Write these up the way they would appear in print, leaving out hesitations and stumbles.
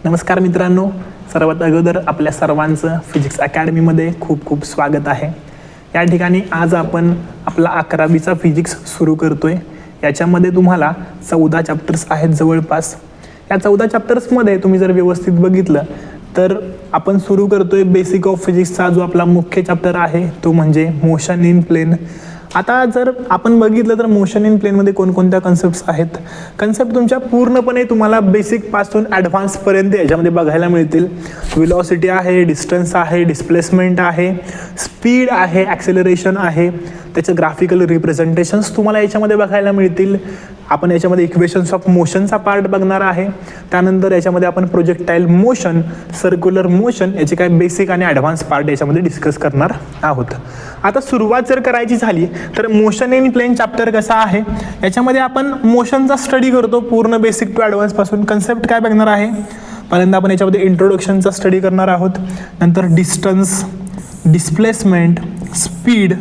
नमस्कार मित्रांनो, सर्वात अगोदर आपल्या सर्वांचं फिजिक्स अकॅडमीमध्ये खूप खूप स्वागत आहे. या ठिकाणी आज आपण आपला 11वीचा फिजिक्स सुरू करतोय. याच्यामध्ये तुम्हाला 14 चॅप्टर्स आहेत जवळपास. या 14 चॅप्टर्समध्ये तुम्ही जर व्यवस्थित बघितलं तर आपण सुरू करतोय बेसिक ऑफ फिजिक्सचा जो आपला मुख्य चॅप्टर आहे तो म्हणजे मोशन इन प्लेन. आता जर आपण बघितलं तर मोशन इन प्लेनमध्ये कोणकोणत्या कन्सेप्ट्स आहेत. कन्सेप्ट तुमच्या पूर्णपणे तुम्हाला बेसिकपासून ॲडव्हान्सपर्यंत याच्यामध्ये बघायला मिळतील. व्हेलॉसिटी आहे, डिस्टन्स आहे, डिस्प्लेसमेंट आहे, स्पीड आहे, ॲक्सेलरेशन आहे, त्याचं ग्राफिकल रिप्रेझेंटेशन्स तुम्हाला याच्यामध्ये बघायला मिळतील. आपण याच्यामध्ये इक्वेशन्स ऑफ मोशनचा पार्ट बघणार आहे. त्यानंतर याच्यामध्ये आपण प्रोजेक्टाईल मोशन, सर्क्युलर मोशन याचे काय बेसिक आणि ॲडव्हान्स पार्ट याच्यामध्ये डिस्कस करणार आहोत. आता सुरुवात जर करायची झाली तर मोशन इन प्लेन चॅप्टर कसा आहे, याच्यामध्ये आपण मोशनचा स्टडी करतो पूर्ण बेसिक टू ॲडव्हान्सपासून. कन्सेप्ट काय बघणार आहे, पहिल्यांदा आपण याच्यामध्ये इंट्रोडक्शनचा स्टडी करणार आहोत. नंतर distance, displacement, speed,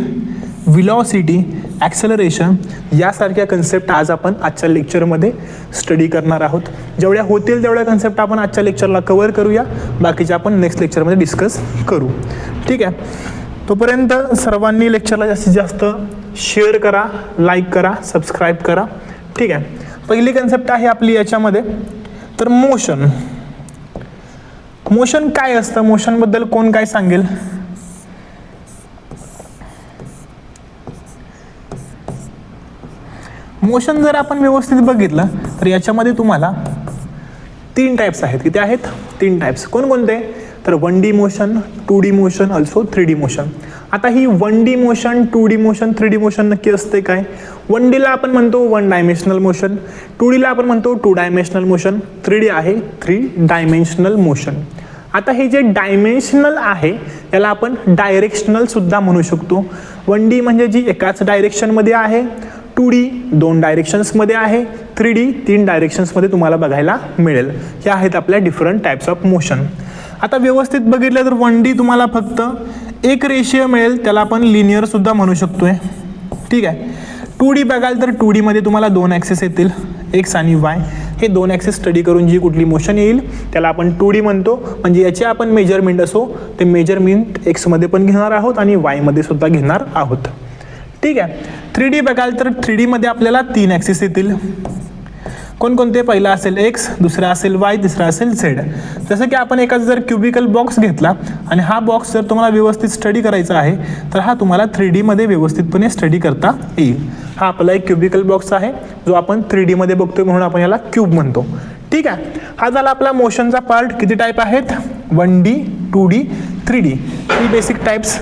velocity, acceleration यासारख्या कन्सेप्ट आज आपण आजच्या लेक्चरमध्ये स्टडी करणार आहोत. जेवढ्या होतील तेवढ्या कन्सेप्ट आपण आजच्या लेक्चरला कव्हर करूया, बाकीचे आपण नेक्स्ट लेक्चरमध्ये डिस्कस करू. ठीक आहे, तोपर्यंत सर्वांनी लेक्चरला जास्तीत जास्त शेअर करा, लाईक करा, सबस्क्राईब करा. ठीक आहे, पहिली कन्सेप्ट आहे आपली याच्यामध्ये तर मोशन. मोशन काय असतं, मोशनबद्दल कोण काय सांगेल? मोशन जर आपण व्यवस्थित बघितलं तर याच्यामध्ये तुम्हाला 3 टाईप्स आहेत. किती आहेत? 3 टाईप्स. कोणकोणते? तर 1D motion, 2D motion, also 3D motion. आता ही 1D motion, 2D motion, 3D motion नक्की असते काय? 1Dला आपण म्हणतो 1 डायमेन्शनल मोशन, 2Dला आपण म्हणतो 2 डायमेन्शनल मोशन, 3D आहे 3 डायमेन्शनल मोशन. आता हे जे डायमेन्शनल आहे याला आपण डायरेक्शनल सुद्धा म्हणू शकतो. 1D म्हणजे जी एकाच डायरेक्शनमध्ये आहे, 2D 2 डायरेक्शन्समध्ये आहे, 3D 3 डायरेक्शन्समध्ये तुम्हाला बघायला मिळेल. हे आहेत आपल्या डिफरंट टाईप्स ऑफ मोशन. आता व्यवस्थित बघितलं तर 1D तुम्हाला फक्त एक रेषीय मिळेल, त्याला आपण लिनियर सुद्धा म्हणू शकतोय. ठीक आहे. 2D बघाल तर 2D मध्ये तुम्हाला 2 ॲक्सिस येतील, एक्स आणि वाय. हे 2 ॲक्सिस स्टडी करून जी कुठली मोशन येईल त्याला आपण 2D म्हणतो. म्हणजे याचे आपण मेजरमेंट असो ते मेजरमेंट एक्समध्ये पण घेणार आहोत आणि वायमध्ये सुद्धा घेणार आहोत. ठीक आहे. 3D बघाल तर 3D मध्ये आपल्याला 3 ॲक्सिस येतील. कोणकोणते? पहिला असेल एक्स, दुसरा असेल वाय, तिसरा असेल झेड. जसं की आपण एका जर क्युबिकल बॉक्स घेतला आणि हा बॉक्स जर तुम्हाला व्यवस्थित स्टडी करायचा आहे तर हा तुम्हाला 3D मध्ये व्यवस्थितपणे स्टडी करता येईल. हा आपला एक क्युबिकल बॉक्स आहे जो आपण 3D मध्ये बघतोय म्हणून आपण याला क्यूब म्हणतो. ठीक आहे. हा झाला आपला मोशनचा पार्ट. किती टाईप आहेत? 1D, 2D, 3D. ही बेसिक टाईप्स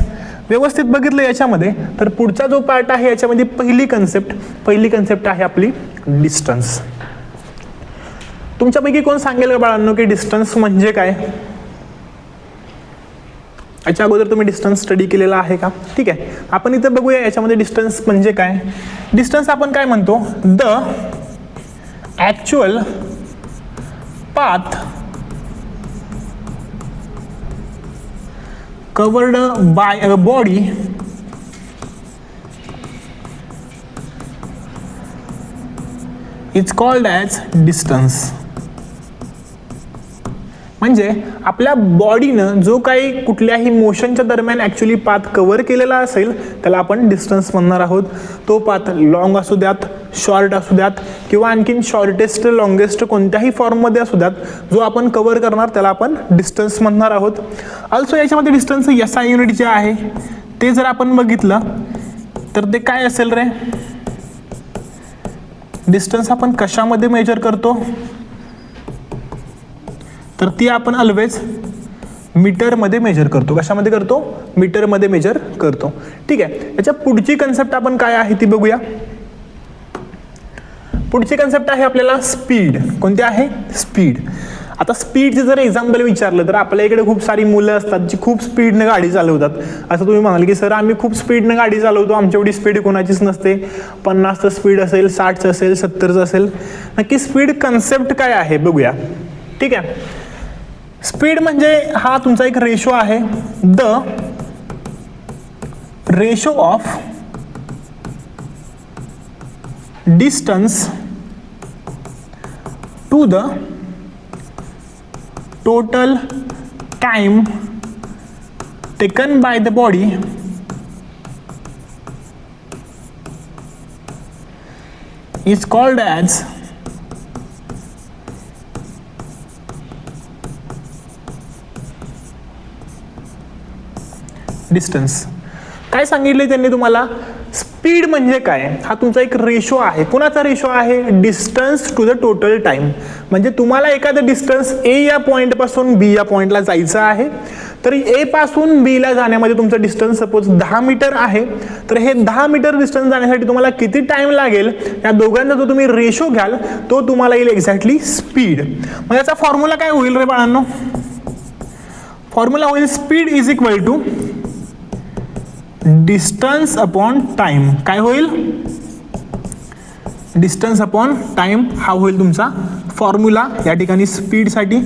व्यवस्थित बघितलं याच्यामध्ये. तर पुढचा जो पार्ट आहे याच्यामध्ये पहिली कन्सेप्ट आहे आपली डिस्टन्स. तुमच्यापैकी कोण सांगेल का बाळांनो की डिस्टन्स म्हणजे काय? याच्या अगोदर तुम्ही डिस्टन्स स्टडी केलेला आहे का? ठीक आहे, आपण इथे बघूया याच्यामध्ये डिस्टन्स म्हणजे काय. डिस्टन्स आपण काय म्हणतो? The actual path covered by a body is called as distance. म्हणजे आपल्या बॉडीनं जो काही कुठल्याही मोशनच्या दरम्यान ॲक्च्युली पाथ कव्हर केलेला असेल त्याला आपण डिस्टन्स म्हणणार आहोत. तो पाथ लॉंग असू द्यात, शॉर्ट असू द्यात किंवा आणखीन शॉर्टेस्ट लॉंगेस्ट कोणत्याही फॉर्ममध्ये असू द्यात, जो आपण कव्हर करणार त्याला आपण डिस्टन्स म्हणणार आहोत. ऑल्सो याच्यामध्ये डिस्टन्स SI युनिट जे आहे ते जर आपण बघितलं तर ते काय असेल रे? डिस्टन्स आपण कशामध्ये मेजर करतो? तर ती आपण ऑलवेज मीटरमध्ये मेजर करतो. कशामध्ये करतो? मीटरमध्ये मेजर करतो. ठीक आहे. याच्या पुढची कन्सेप्ट आपण काय आहे ती बघूया. पुढची कन्सेप्ट आहे आपल्याला स्पीड. कोणती आहे? स्पीड. आता स्पीडचे जर एक्झाम्पल विचारलं तर आपल्या इकडे खूप सारी मुलं असतात जी खूप स्पीडनं गाडी चालवतात. असं तुम्ही म्हणाल की सर आम्ही खूप स्पीडनं गाडी चालवतो, आमच्या एवढी स्पीड कोणाचीच नसते. 50चं स्पीड असेल, 60चं असेल, 70चं असेल. नक्की स्पीड कन्सेप्ट काय आहे बघूया. ठीक आहे. स्पीड म्हणजे हा तुमचा एक रेशो आहे. The ratio of distance to the total time taken by the body is called as distance. काय सांगितले त्यांनी तुम्हाला? स्पीड म्हणजे काय? हा तुमचा एक रेशो आहे. कुणाचा रेशो आहे? Distance to the total time. म्हणजे तुम्हाला एखादं डिस्टन्स ए या पॉइंट पासून बी या पॉइंटला जायचं आहे, तर ए पासून बी ला जाण्यामध्ये तुमचं डिस्टन्स सपोज 10 मीटर आहे, तर हे 10 मीटर डिस्टन्स जाण्यासाठी तुम्हाला किती टाइम लागेल, या दोघांचा जो तुम्ही रेशो घ्याल तो तुम्हाला येईल एक्झॅक्टली स्पीड. मग याचा फॉर्म्युला काय होईल रे बाळांनो? फॉर्म्युला होईल speed is equal to distance upon time. काय होईल? डिस्टन्स अपॉन टाइम हा होईल तुमचा फॉर्म्युला या ठिकाणी स्पीडसाठी.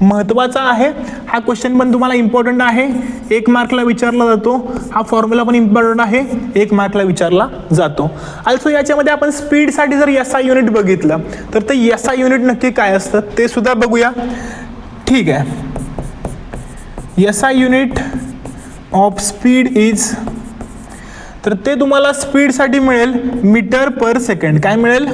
महत्त्वाचा आहे हा क्वेश्चन, पण तुम्हाला इम्पॉर्टंट आहे. 1 मार्कला विचारला जातो. हा फॉर्म्युला पण इम्पॉर्टंट आहे, 1 मार्कला विचारला जातो. ऑल्सो याच्यामध्ये आपण स्पीडसाठी जर SI युनिट बघितलं तर ते SI युनिट नक्की काय असतं ते सुद्धा बघूया. ठीक आहे. SI unit of speed is, तर ते तुम्हाला स्पीडसाठी मिळेल मीटर पर सेकंड. काय मिळेल?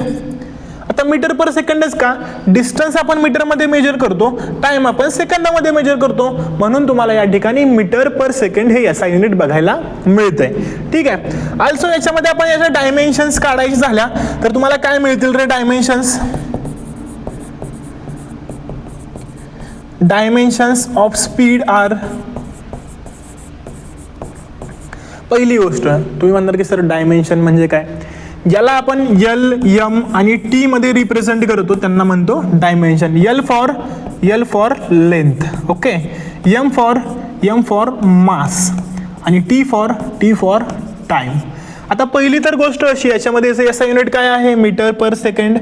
आता मीटर पर सेकंडच का? डिस्टन्स आपण मीटरमध्ये मेजर करतो, टाइम आपण सेकंदामध्ये मेजर करतो, म्हणून तुम्हाला या ठिकाणी मीटर पर सेकंड हे SI युनिट बघायला मिळतंय. ठीक आहे. ऑल्सो याच्यामध्ये आपण याच्या डायमेन्शन्स काढायचे झाल्या तर तुम्हाला काय मिळतील रे dimensions? Dimensions of speed are, पहिली गोष्ट तुम्ही म्हणणार की सर डायमेन्शन म्हणजे काय? ज्याला आपण L, M आणि T मध्ये रिप्रेझेंट करतो त्यांना म्हणतो dimension. L for length, okay, M for mass आणि T फॉर टाइम. आता पहिली तर गोष्ट अशी, याच्यामध्ये SI युनिट काय आहे? मीटर पर सेकंड.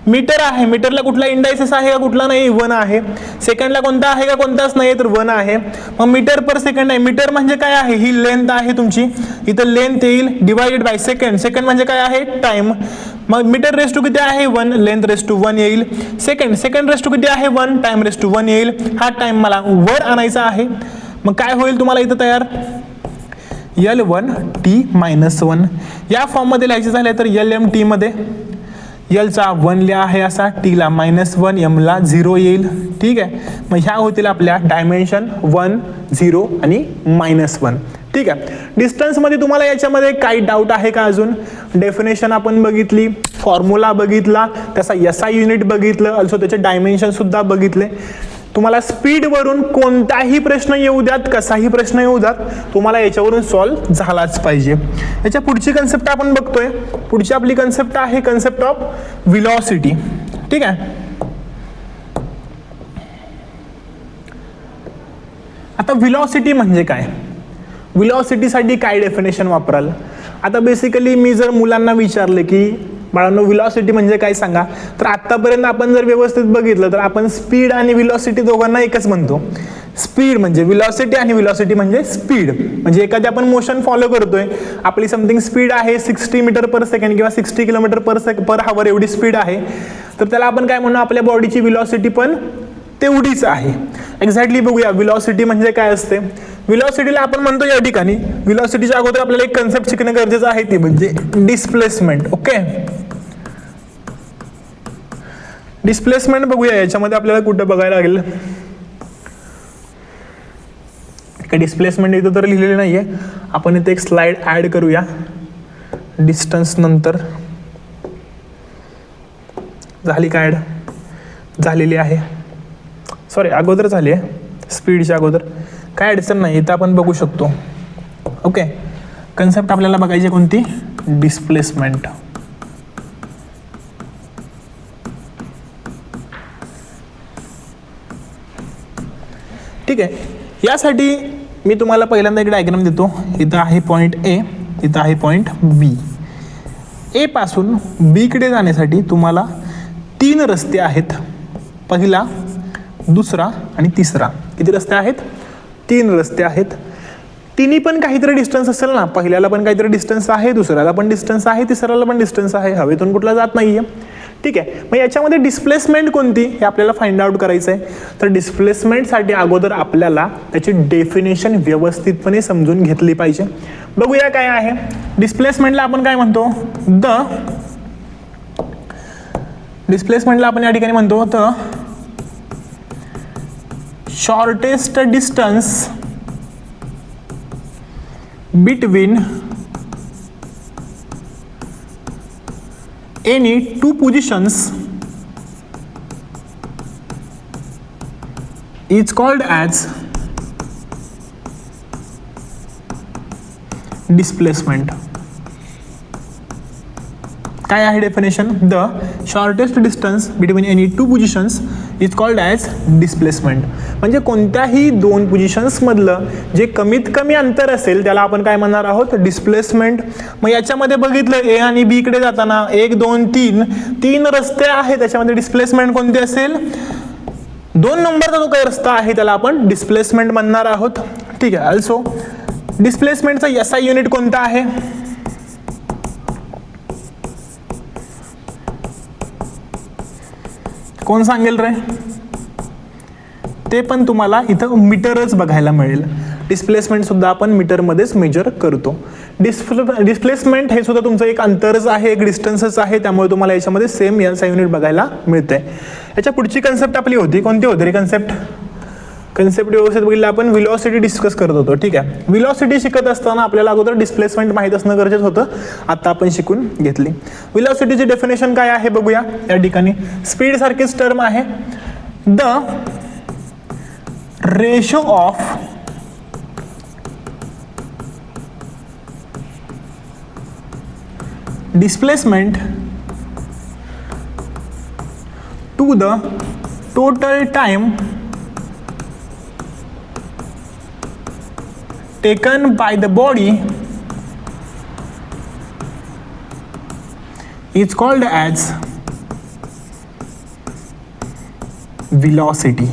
मीटर आहे, मीटरला कुठला इंडायसेस आहे का कुठला नाही? 1 आहे. सेकंडला कोणता आहे का कोणताच नाही तर 1 आहे. मग मीटर पर सेकंड आहे. मीटर म्हणजे काय आहे? ही लेंथ आहे तुमची, इथं लेंथ येईल डिवाइडेड बाय सेकंड. सेकंड म्हणजे काय आहे? टाइम. मग मीटर रेस टू किती आहे? 1, लेंथ रेस टू 1 येईल. सेकंड रेस टू किती आहे? 1, टाइम रेस टू 1 येईल. हा टाइम मला वर आणायचा आहे. मग काय होईल तुम्हाला इथं तयार? L1 T - 1. या फॉर्ममध्ये लिहायचे झाले तर LM T मध्ये Lचा 1 लिहा आहे असा, Tला -1, Mला 0 येईल. ठीक आहे. मग ह्या होतील आपल्या डायमेन्शन 1, 0 आणि -1. ठीक आहे. डिस्टन्समध्ये तुम्हाला याच्यामध्ये काही डाऊट आहे का अजून? डेफिनेशन आपण बघितली, फॉर्म्युला बघितला, त्याचा SI युनिट बघितलं, ऑल्सो त्याचे डायमेन्शन सुद्धा बघितले. तुम्हाला स्पीडवरून कोणताही प्रश्न येऊ द्यात, कसाही प्रश्न येऊ द्यात, तुम्हाला याच्यावरून सॉल्व्ह झालाच पाहिजे. याच्या पुढची कन्सेप्ट आपण बघतोय. पुढची आपली कन्सेप्ट आहे कन्सेप्ट ऑफ व्हेलॉसिटी. ठीक आहे. आता व्हेलॉसिटी म्हणजे काय? व्हेलॉसिटीसाठी काय डेफिनेशन वापराल? आता बेसिकली मी जर मुलांना विचारले की बाळांनो व्हेलॉसिटी म्हणजे काय सांगा, तर आतापर्यंत आपण जर व्यवस्थित बघितलं तर आपण स्पीड आणि व्हेलॉसिटी दोघांना एकच म्हणतो. स्पीड म्हणजे व्हेलॉसिटी आणि व्हेलॉसिटी म्हणजे स्पीड. म्हणजे एखादी आपण मोशन फॉलो करतोय, आपली समथिंग स्पीड आहे 60 मीटर पर सेकंड किंवा 60 किलोमीटर पर हवर एवढी स्पीड आहे, तर त्याला आपण काय म्हणू? आपल्या बॉडीची व्हेलॉसिटी पण तेवढीच आहे. एक्झॅक्टली बघूया व्हेलॉसिटी म्हणजे काय असते. व्हेलॉसिटीला आपण म्हणतो या ठिकाणी, व्हेलॉसिटीच्या अगोदर आपल्याला एक कन्सेप्ट शिकणं गरजेचं आहे, ती म्हणजे डिस्प्लेसमेंट. ओके, डिस्प्लेसमेंट बघूया. याच्यामध्ये आपल्याला कुठं बघायला लागेल? डिस्प्लेसमेंट इथं तर लिहिलेलं नाहीये, आपण इथे एक स्लाइड ऍड करूया. डिस्टन्स नंतर झाली का ऍड? झालेली आहे. सॉरी, अगोदर झाली आहे, स्पीडच्या अगोदर. काय अडचण नाही, इथं आपण बघू शकतो. ओके, कन्सेप्ट आपल्याला बघायची कोणती? डिस्प्लेसमेंट. ठीक आहे. यासाठी मी तुम्हाला पहिल्यांदा एक डायग्राम देतो. इथं आहे पॉईंट ए, इथं आहे पॉईंट बी. ए पासून बी कडे जाण्यासाठी तुम्हाला 3 रस्ते आहेत. पहिला, दुसरा आणि तिसरा. किती रस्ते आहेत? 3 रस्ते आहेत. तिन्ही पण काहीतरी डिस्टन्स असेल ना. पहिल्याला पण काहीतरी डिस्टन्स आहे, दुसऱ्याला पण डिस्टन्स आहे, तिसऱ्याला पण डिस्टन्स आहे. हवेतून कुठला जात नाहीये. ठीक आहे. मग याच्यामध्ये डिस्प्लेसमेंट कोणती हे आपल्याला फाइंड आउट करायचं आहे. तर डिस्प्लेसमेंटसाठी अगोदर आपल्याला त्याची डेफिनेशन व्यवस्थितपणे समजून घेतली पाहिजे. बघूया काय आहे डिस्प्लेसमेंटला. आपण काय म्हणतो, डिस्प्लेसमेंटला आपण या ठिकाणी म्हणतो the shortest distance between any two positions is called as displacement. काय आहे definition, the shortest distance between any two positions is called as displacement. म्हणजे कोणत्याही दोन पोझिशन्समधलं जे कमीत कमी अंतर असेल त्याला आपण काय म्हणणार आहोत, डिस्प्लेसमेंट. मग याच्यामध्ये बघितलं ए आणि बी कडे जाताना 1 2 3 रस्ते आहेत, त्याच्यामध्ये डिस्प्लेसमेंट कोणते असेल, 2 नंबरचा जो काही रस्ता आहे त्याला आपण डिस्प्लेसमेंट म्हणणार आहोत. ठीक आहे. ऑल्सो डिस्प्लेसमेंटचा SI युनिट कोणता आहे, कोण सांगेल रे, ते पण तुम्हाला इथं मीटरच बघायला मिळेल. डिस्प्लेसमेंट सुद्धा आपण मीटरमध्येच मेजर करतो. डिस्प्लेसमेंट हे सुद्धा तुमचं एक अंतरच आहे, एक डिस्टन्सच आहे, त्यामुळे तुम्हाला याच्यामध्ये सेम SI युनिट बघायला मिळते. याच्या पुढची कन्सेप्ट आपली होती, कोणती होती रे कन्सेप्ट व्यवस्थित बघितलं आपण, व्हेलॉसिटी डिस्कस करत होतो. ठीक आहे. व्हेलॉसिटी शिकत असताना आपल्याला अगोदर डिस्प्लेसमेंट माहीत असणं गरजेचं होतं, आता आपण शिकून घेतली. व्हेलॉसिटीची डेफिनेशन काय आहे बघूया. या ठिकाणी स्पीड सारखीच टर्म आहे, the ratio of displacement to the total time taken by the body is called as velocity.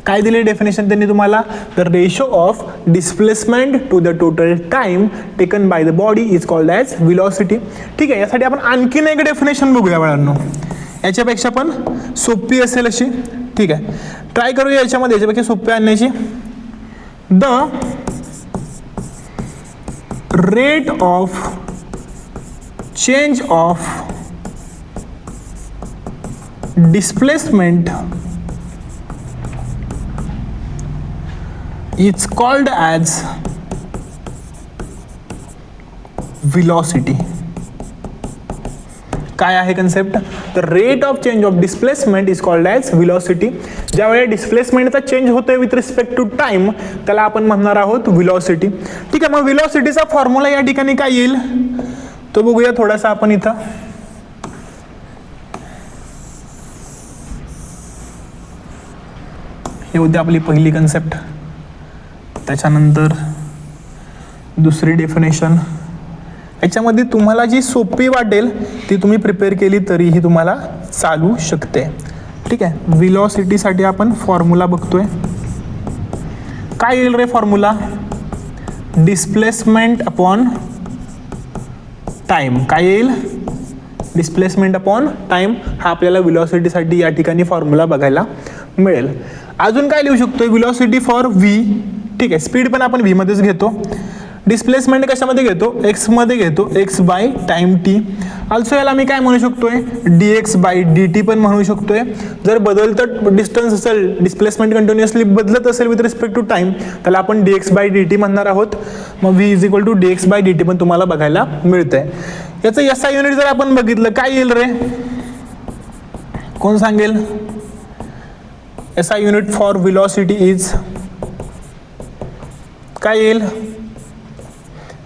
काय दिले डेफिनेशन त्यांनी तुम्हाला, the ratio of displacement to the total time taken by the body is called as velocity. ठीक आहे. यासाठी आपण आणखीन एक डेफिनेशन बघूया बाळांनो, याच्यापेक्षा पण सोपी असेल अशी. ठीक आहे. ट्राय करूया याच्यामध्ये याच्यापेक्षा सोपी आणण्याची. The rate of change of displacement is called as velocity. काय आहे concept, the rate of change of displacement is called as velocity. ज्यावेळेला डिस्प्लेसमेंटचा चेंज होतोय विथ रिस्पेक्ट टू टाइम त्याला आपण म्हणणार आहोत व्हेलॉसिटी. ठीक आहे. मग व्हेलॉसिटीचा फॉर्म्युला या ठिकाणी काय येईल तो बघूया थोडासा आपण इथं. हे होती आपली पहिली कन्सेप्ट, त्याच्यानंतर दुसरी डेफिनेशन. याच्यामध्ये तुम्हाला जी सोपी वाटेल ती तुम्ही प्रिपेअर केली तरीही तुम्हाला चालू शकते. ठीक आहे. व्हेलॉसिटीसाठी आपण फॉर्म्युला बघतोय, काय येईल रे फॉर्म्युला, डिस्प्लेसमेंट अपॉन टाइम. काय येईल, डिस्प्लेसमेंट अपॉन टाइम हा आपल्याला व्हेलॉसिटीसाठी या ठिकाणी फॉर्म्युला बघायला मिळेल. अजून काय लिहू शकतो, व्हेलॉसिटी फॉर व्ही. ठीक आहे. स्पीड पण आपण व्ही मध्येच घेतो. डिस्प्लेसमेंट कशामध्ये घेतो, एक्स मध्ये घेतो, x by time T. Also याला मी काय म्हणू शकतोय, dx बाय dt पण म्हणू शकतोय. जर बदलतं डिस्टन्स असेल, डिस्प्लेसमेंट कंटिन्युअसली बदलत असेल विथ रिस्पेक्ट टू टाइम त्याला आपण dx बाय dt म्हणणार आहोत. मग v is equal to dx by dt पण तुम्हाला बघायला मिळतंय. याचं SI युनिट जर आपण बघितलं काय येईल रे, कोण सांगेल, SI unit for velocity is काय येईल,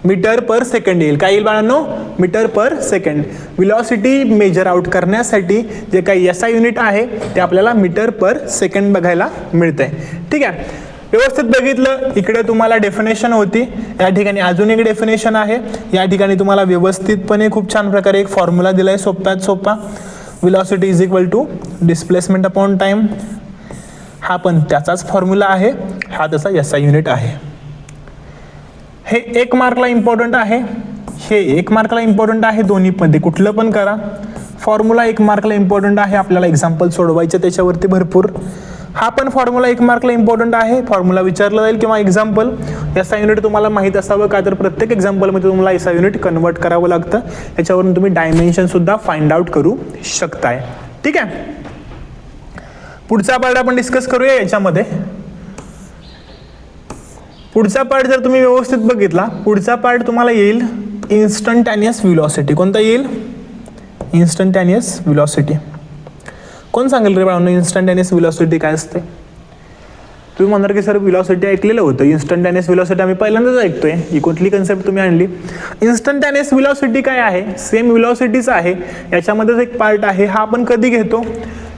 मीटर पर सेकंड येईल. काय येईल बाळांनो, मीटर पर सेकंड. व्हेलॉसिटी मेजर आउट करण्यासाठी जे काही SI युनिट आहे ते आपल्याला मीटर पर सेकंड बघायला मिळतंय. ठीक आहे. व्यवस्थित बघितलं, इकडे तुम्हाला डेफिनेशन होती, या ठिकाणी अजून एक डेफिनेशन आहे. या ठिकाणी तुम्हाला व्यवस्थितपणे खूप छान प्रकारे एक फॉर्म्युला दिलाय, सोप्यात सोपा. Velocity is equal to displacement upon time. हा पण त्याचाच फॉर्म्युला आहे, हा त्याचा SI युनिट आहे. हे 1 मार्कला इम्पॉर्टंट आहे, हे 1 मार्कला इम्पॉर्टंट आहे. दोन्ही मध्ये कुठलं पण करा. फॉर्म्युला 1 मार्कला इम्पॉर्टंट आहे, आपल्याला एक्झाम्पल सोडवायचे त्याच्यावरती भरपूर. हा पण फॉर्म्युला 1 मार्कला इम्पॉर्टंट आहे, फॉर्म्युला विचारला जाईल किंवा एक्झाम्पल. एसआय युनिट तुम्हाला माहीत असावं का, तर प्रत्येक एक्झाम्पलमध्ये तुम्हाला एसआय युनिट कन्वर्ट करावं लागतं. याच्यावरून तुम्ही डायमेन्शन सुद्धा फाइंड आउट करू शकताय. ठीक आहे, पुढचा पार्ट आपण डिस्कस करूया. याच्यामध्ये पुढचा पार्ट जर तुम्ही व्यवस्थित बघितला, पुढचा पार्ट तुम्हाला येईल इन्स्टंटॅनियस व्हेलॉसिटी. कोणता येईल? इन्स्टंटॅनियस व्हेलॉसिटी. कोण सांगेल रे बाळांनो इन्स्टंटॅनियस व्हेलॉसिटी काय असते? तुम्ही म्हणणार की सर व्हेलॉसिटी ऐकलेलं होतं, इन्स्टंटॅनियस व्हेलॉसिटी आम्ही पहिल्यांदाच ऐकतोय, ही कुठली कन्सेप्ट तुम्ही आणली? इन्स्टंटॅनियस व्हेलॉसिटी काय आहे? सेम व्हेलॉसिटीच आहे, याच्यामध्येच एक पार्ट आहे. हा आपण कधी घेतो?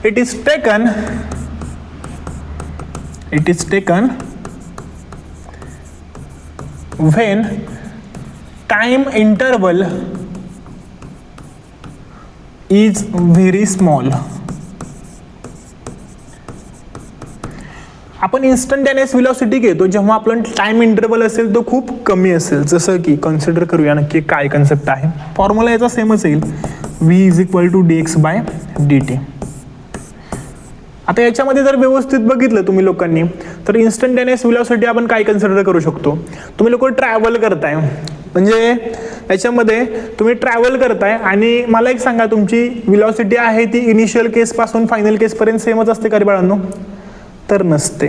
It is taken when time interval is very small. आपण इन्स्टंटॅनियस व्हेलॉसिटी घेतो जेव्हा आपला टाइम इंटरवल असेल तो खूप कमी असेल. जसं की कन्सिडर करूया नक्की काय कन्सेप्ट आहे. फॉर्म्युला याचा सेमच येईल, v = dx/dt. आता याच्यामध्ये जर व्यवस्थित बघितलं तुम्ही लोकांनी, तर इन्स्टंटॅनियस व्हेलॉसिटी आपण काय कन्सिडर करू शकतो? तुम्ही लोक ट्रॅव्हल करताय, म्हणजे याच्यामध्ये तुम्ही ट्रॅव्हल करताय आणि मला एक सांगा, तुमची व्हेलॉसिटी आहे ती इनिशियल केस पासून फायनल केस पर्यंत सेमच असते का रे बाळांनो? तर नसते.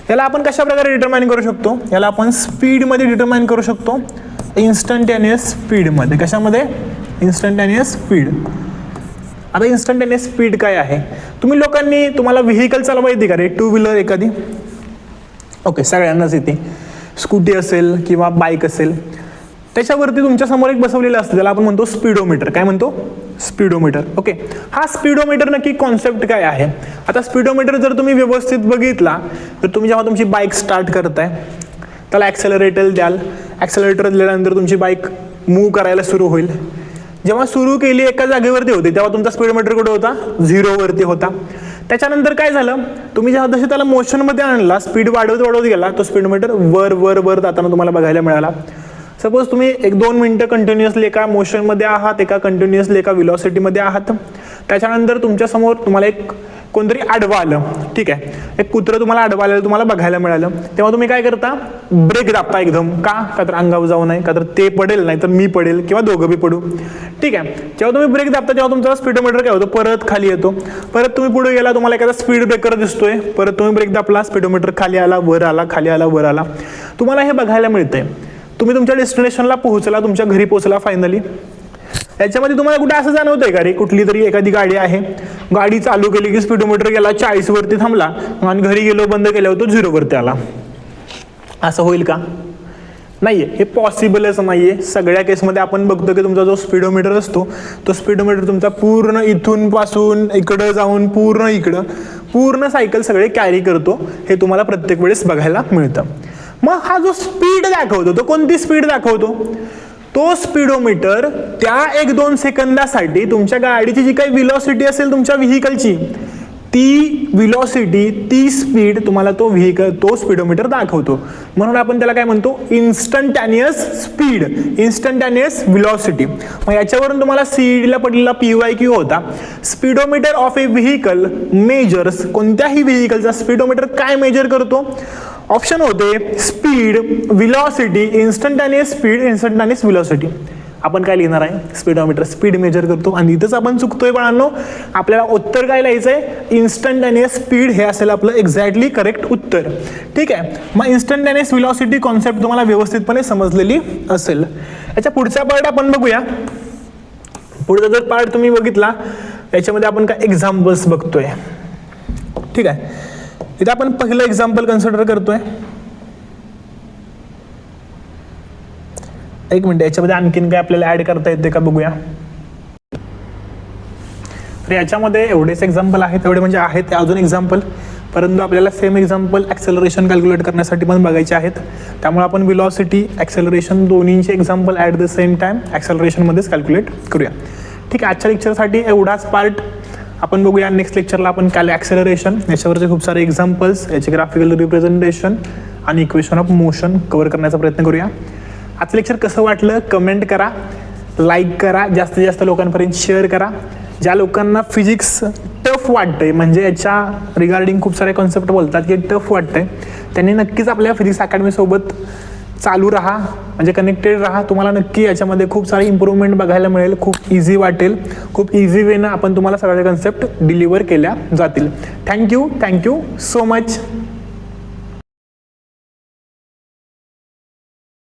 याला आपण कशा प्रकारे डिटरमाइन करू शकतो? याला आपण स्पीडमध्ये डिटरमाइन करू शकतो, इन्स्टंटॅनियस स्पीडमध्ये. कशामध्ये? इन्स्टंटॅनियस स्पीड. आता इन्स्टंटॅनियस स्पीड काय आहे? तुम्ही लोकांनी, तुम्हाला व्हेकल चालवा येते का रे? टू व्हीलर एखादी? ओके, सगळ्यांनाच येते. स्कूटी असेल किंवा बाईक असेल, त्याच्यावरती तुमच्या समोर एक बसवलेलं असतं, त्याला आपण म्हणतो स्पीडोमीटर. काय म्हणतो? स्पीडोमीटर. ओके, हा स्पीडोमीटर नक्की कॉन्सेप्ट काय आहे? आता स्पीडोमीटर जर तुम्ही व्यवस्थित बघितला, तर तुम्ही जेव्हा तुमची बाईक स्टार्ट करताय, त्याला ॲक्सेलरेटर द्याल. ॲक्सेलरेटर दिल्यानंतर तुमची बाईक मूव्ह करायला सुरू होईल. जेव्हा सुरू केली एका जागेवरती होती, तेव्हा तुमचा स्पीडोमीटर कुठे होता? 0 वरती होता. त्याच्यानंतर काय झालं? तुम्ही जेव्हा जसे त्याला मोशनमध्ये आणला, स्पीड वाढवत गेला, तो स्पीडोमीटर वर वर वर जाताना तुम्हाला बघायला मिळाला. सपोज तुम्ही 1-2 मिनिटं कंटिन्युअसली एका मोशनमध्ये आहात, एका कंटिन्युअसली एका व्हेलॉसिटीमध्ये आहात. त्याच्यानंतर तुमच्या समोर तुम्हाला एक कोणतरी आडवं आलं, ठीक आहे, एक कुत्रं तुम्हाला आडवं आलेलं तुम्हाला बघायला मिळालं. तेव्हा तुम्ही काय करता? ब्रेक दाबता एकदम. का तर अंगावर जाऊ नये, का तर ते पडेल, नाही तर मी पडेल किंवा दोघं बी पडू. ठीक आहे, जेव्हा तुम्ही ब्रेक दाबता तेव्हा तुमचा स्पीडोमीटर काय होतो? परत खाली येतो. परत तुम्ही पुढे गेला, तुम्हाला एखादा स्पीड ब्रेकर दिसतोय, परत तुम्ही ब्रेक दाबला, स्पीडोमीटर खाली आला, वर आला, खाली आला, वर आला. तुम्हाला हे बघायला मिळतंय. तुम्ही तुमच्या डेस्टिनेशनला पोहोचला, तुमच्या घरी पोहोचला फायनली. याच्यामध्ये तुम्हाला कुठे असं जाणवतंय का रे, कुठली तरी एखादी गाडी आहे, गाडी चालू केली की स्पीडोमीटर गेला 40 वरती थांबला, आणि घरी गेलो बंद केल्यावर तो 0 वरती आला? असं होईल का? नाहीये, हे पॉसिबलच नाहीये. सगळ्या केसमध्ये आपण बघतो की तुमचा जो स्पीडोमीटर असतो, तो स्पीडोमीटर तुमचा पूर्ण इथून पासून इकडं जाऊन पूर्ण इकडं पूर्ण सायकल सगळे कॅरी करतो. हे तुम्हाला प्रत्येक वेळेस बघायला मिळतं. मग हा जो स्पीड दाखवतो, तो कोणती स्पीड दाखवतो? तो स्पीडोमीटर त्या 1-2 सेकंदासाठी तुमच्या गाडीची जी काही व्हेलॉसिटी असेल तुमच्या व्हेकलची, ती व्हेलॉसिटी, ती स्पीड तुम्हाला तो स्पीडोमीटर दाखवतो. म्हणून आपण त्याला काय म्हणतो? इन्स्टंटॅनियस स्पीड, इन्स्टंटॅनियस व्हेलॉसिटी. मग याच्यावरून तुम्हाला सीईडीला पडलेला PYQ होता, speedometer of A vehicle measures. कोणत्याही व्हेकलचा स्पीडोमीटर काय मेजर करतो? ऑप्शन होते स्पीड, व्हेलॉसिटी, इन्स्टंटॅनियस स्पीड, इन्स्टंटॅनियस व्हेलॉसिटी. आपण काय लिहिणार आहे? स्पीडोमीटर स्पीड मेजर करतो, आणि इथंच आपण चुकतोय बाळांनो. आपल्याला उत्तर काय लिहायचंय? इन्स्टंटॅनियस स्पीड हे असेल आपलं एक्झॅक्टली करेक्ट उत्तर. ठीक आहे, मग इन्स्टंटॅनियस व्हेलॉसिटी कॉन्सेप्ट तुम्हाला व्यवस्थितपणे समजलेली असेल. याच्या पुढचा पार्ट आपण बघूया. पुढचा जर पार्ट तुम्ही बघितला, याच्यामध्ये आपण काय एक्झाम्पल्स बघतोय. ठीक आहे, इथे आपण पहिलं एक्झाम्पल कन्सिडर करतोय. एक मिनिट, याच्यामध्ये आणखीन काय आपल्याला ऍड करता येते का बघूया. तर याच्यामध्ये एवढेच एक्झाम्पल आहेत, एवढे म्हणजे आहेत अजून एक्झाम्पल, परंतु आपल्याला सेम एक्झाम्पल ॲक्सेलरेशन कॅल्क्युलेट करण्यासाठी पण बघायचे आहेत. त्यामुळे आपण व्हेलॉसिटी, ॲक्सेलरेशन दोन्हीचे example at the same time ॲक्सेलरेशनमध्येच कॅल्क्युलेट करूया. ठीक आहे, आजच्या लेक्चरसाठी एवढाच पार्ट आपण बघूया. नेक्स्ट लेक्चरला आपण काय ॲक्सेलरेशन, याच्यावरचे खूप सारे एक्झाम्पल्स, याचे ग्राफिकल रिप्रेझेंटेशन आणि इक्वेशन ऑफ मोशन कव्हर करण्याचा प्रयत्न करूया. आजचं लेक्चर कसं वाटलं कमेंट करा, लाईक करा, जास्तीत जास्त लोकांपर्यंत शेअर करा. ज्या लोकांना फिजिक्स टफ वाटतंय, म्हणजे याच्या रिगार्डिंग खूप सारे कॉन्सेप्ट बोलतात की टफ वाटतंय, त्यांनी नक्कीच आपल्या फिजिक्स अकॅडमीसोबत चालू राहा, म्हणजे कनेक्टेड राहा. तुम्हाला नक्की याच्यामध्ये खूप सारी इम्प्रूव्हमेंट बघायला मिळेल, खूप इझी वाटेल, खूप इझी वेनं आपण तुम्हाला सगळे कन्सेप्ट डिलिव्हर केल्या जातील. Thank you so much.